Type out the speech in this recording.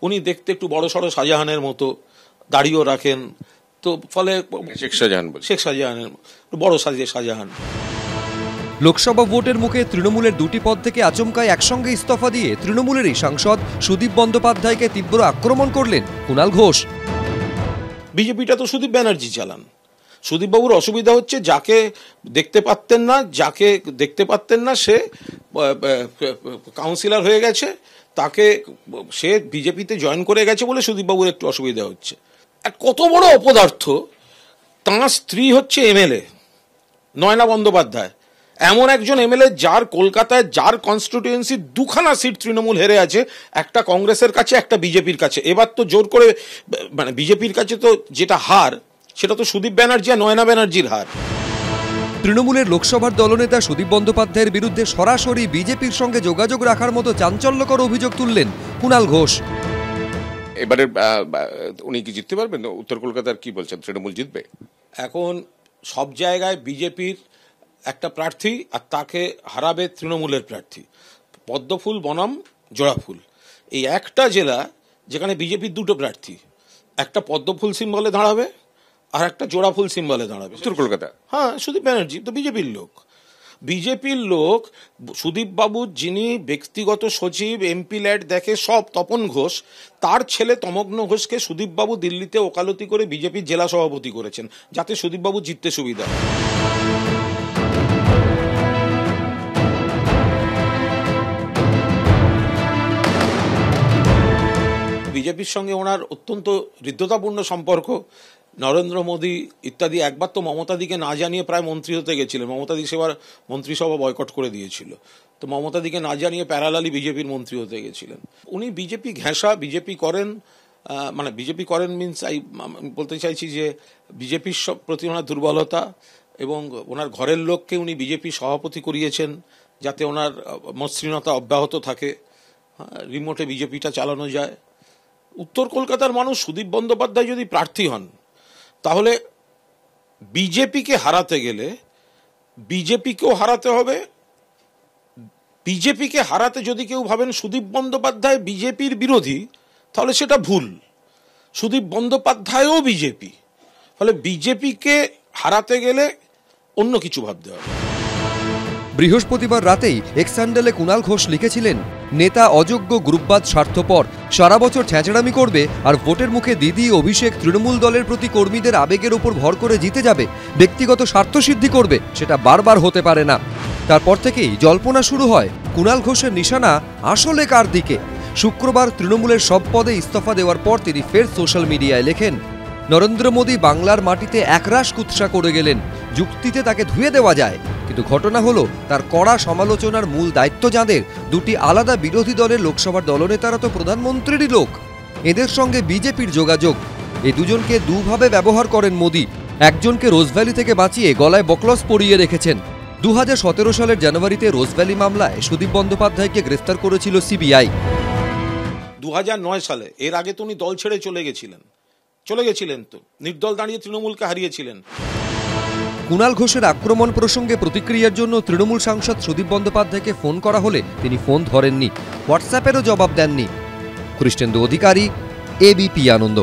উনি দেখতে একটু বড় সড়ো শাহজাহানের মতো, দাড়িও রাখেন, তো ফলে শেখ শাহজাহানের বড় সাজে শাহজাহান। লোকসভা ভোটের মুখে তৃণমূলের দুটি পদ থেকে আচমকায় একসঙ্গে ইস্তফা দিয়ে তৃণমূলেরই সাংসদ সুদীপ বন্দ্যোপাধ্যায়কে তীব্র আক্রমণ করলেন কুণাল ঘোষ। বিজেপিটা তো সুদীপ ব্যানার্জি চালান। সুদীপবাবুর অসুবিধা হচ্ছে যাকে দেখতে পারতেন না সে কাউন্সিলর হয়ে গেছে, তাকে সে বিজেপিতে জয়েন করে গেছে বলে সুদীপবাবুর একটু অসুবিধা হচ্ছে। আর কত বড় অপদার্থ, তাঁর স্ত্রী হচ্ছে এমএলএ নয়না বন্দ্যোপাধ্যায়, এমন একজন এমএলএ যার কলকাতায় যার কনস্টিটিউয়েন্সি দুখানা সিট তৃণমূল হেরে আছে, একটা কংগ্রেসের কাছে একটা বিজেপির কাছে। এবার তো জোর করে মানে বিজেপির কাছে তো যেটা হার সেটা তো সুদীপ ব্যানার্জি আর নয়না ব্যানার্জির হার। তৃণমূলের লোকসভার দলনেতা সুদীপ বন্দ্যোপাধ্যায়ের বিরুদ্ধে সরাসরি বিজেপির সঙ্গে যোগাযোগ রাখার মতো চাঞ্চল্যকর অভিযোগ তুললেন কুণাল ঘোষ। এবারে উনি কি জিততে পারবেন? উত্তর কলকাতার কি বলছেন, তৃণমূল জিতবে? এখন সব জায়গায় বিজেপির একটা প্রার্থী আর তাকে হারাবে তৃণমূলের প্রার্থী। পদ্মফুল বনাম জোড়াফুল, এই একটা জেলা যেখানে বিজেপির দুটো প্রার্থী, একটা পদ্মফুল সিম্বলে দাঁড়াবে আর একটা জোড়াফুল সিম্বলে দাঁড়াবে। উত্তর কলকাতা, হ্যাঁ, সুদীপ ব্যানার্জি তো বিজেপির লোক। সুদীপ বাবুর যিনি ব্যক্তিগত সচিব, এমপি ল্যাড দেখে সব, তপন ঘোষ, তার ছেলে তমগ্ন ঘোষকে সুদীপ বাবু দিল্লিতে ওকালতি করে বিজেপির জেলা সভাপতি করেছেন, যাতে সুদীপ বাবু জিততে সুবিধা হয়। বিজেপির সঙ্গে ওনার অত্যন্ত হৃদ্যতাপূর্ণ সম্পর্ক। নরেন্দ্র মোদী ইত্যাদি একবার তো মমতাদিকে না জানিয়ে প্রায় মন্ত্রী হতে গেছিলেন, মমতাদি সেবার মন্ত্রিসভা বয়কট করে দিয়েছিল, তো মমতাদিকে না জানিয়ে প্যারালালি বিজেপির মন্ত্রী হতে গেছিলেন উনি। বিজেপি ঘেঁষা, বিজেপি করেন মিনস আমি বলতে চাইছি যে বিজেপির প্রতি ওনার দুর্বলতা, এবং ওনার ঘরের লোককে উনি বিজেপি সভাপতি করিয়েছেন যাতে ওনার মসৃণতা অব্যাহত থাকে, রিমোটে বিজেপিটা চালানো যায়। উত্তর কলকাতার মানুষ সুদীপ বন্দ্যোপাধ্যায় যদি প্রার্থী হন, তাহলে বিজেপিকে হারাতে গেলে বিজেপিকেও হারাতে হবে। বিজেপিকে হারাতে যদি কেউ ভাবেন সুদীপ বন্দ্যোপাধ্যায় বিজেপির বিরোধী, তাহলে সেটা ভুল। সুদীপ বন্দ্যোপাধ্যায়ও বিজেপি, ফলে বিজেপিকে হারাতে গেলে অন্য কিছু ভাবতে হবে। বৃহস্পতিবার রাতেই এক্স হ্যান্ডেলে কুণাল ঘোষ লিখেছিলেন, নেতা অযোগ্য, গ্রুপবাদ, স্বার্থপর, সারা বছর ছ্যাঁচড়ামি করবে আর ভোটের মুখে দিদি অভিষেক তৃণমূল দলের প্রতি কর্মীদের আবেগের উপর ভর করে জিতে যাবে, ব্যক্তিগত স্বার্থসিদ্ধি করবে, সেটা বারবার হতে পারে না। তারপর থেকেই জল্পনা শুরু হয় কুণাল ঘোষের নিশানা আসলে কার দিকে। শুক্রবার তৃণমূলের সব পদে ইস্তফা দেওয়ার পর তিনি ফের সোশ্যাল মিডিয়ায় লেখেন, নরেন্দ্র মোদী বাংলার মাটিতে একরাশ কুৎসা করে গেলেন, যুক্তিতে তাকে ধুয়ে দেওয়া যায়, কিন্তু ঘটনা হলো তার কড়া সমালোচনার মূল দায়িত্ব যাঁদের, দুটি আলাদা বিরোধী দলের লোকসভার দলনেতারা তো প্রধানমন্ত্রীরই লোক, এদের সঙ্গে বিজেপির যোগাযোগ। এই দুজনকে দুভাবে ব্যবহার করেন মোদী। একজনকে রোজভ্যালি থেকে বাঁচিয়ে গলায় বকলস পরিয়ে রেখেছেন। 2017 সালের জানুয়ারিতে রোজভ্যালি মামলায় সুদীপ বন্দ্যোপাধ্যায়কে গ্রেফতার করেছিল সিবিআই। 2009 সালে, এর আগে তো উনি দল ছেড়ে চলে গেছিলেন তো, নির্দল দাঁড়িয়ে তৃণমূলকে হারিয়েছিলেন। কুণাল ঘোষের আক্রমণ প্রসঙ্গে প্রতিক্রিয়ার জন্য তৃণমূল সাংসদ সুদীপ বন্দ্যোপাধ্যায়কে ফোন করা হলে তিনি ফোন ধরেননি, হোয়াটসঅ্যাপেরও জবাব দেননি। কৃষ্ণেন্দু অধিকারী, এবিপি আনন্দ।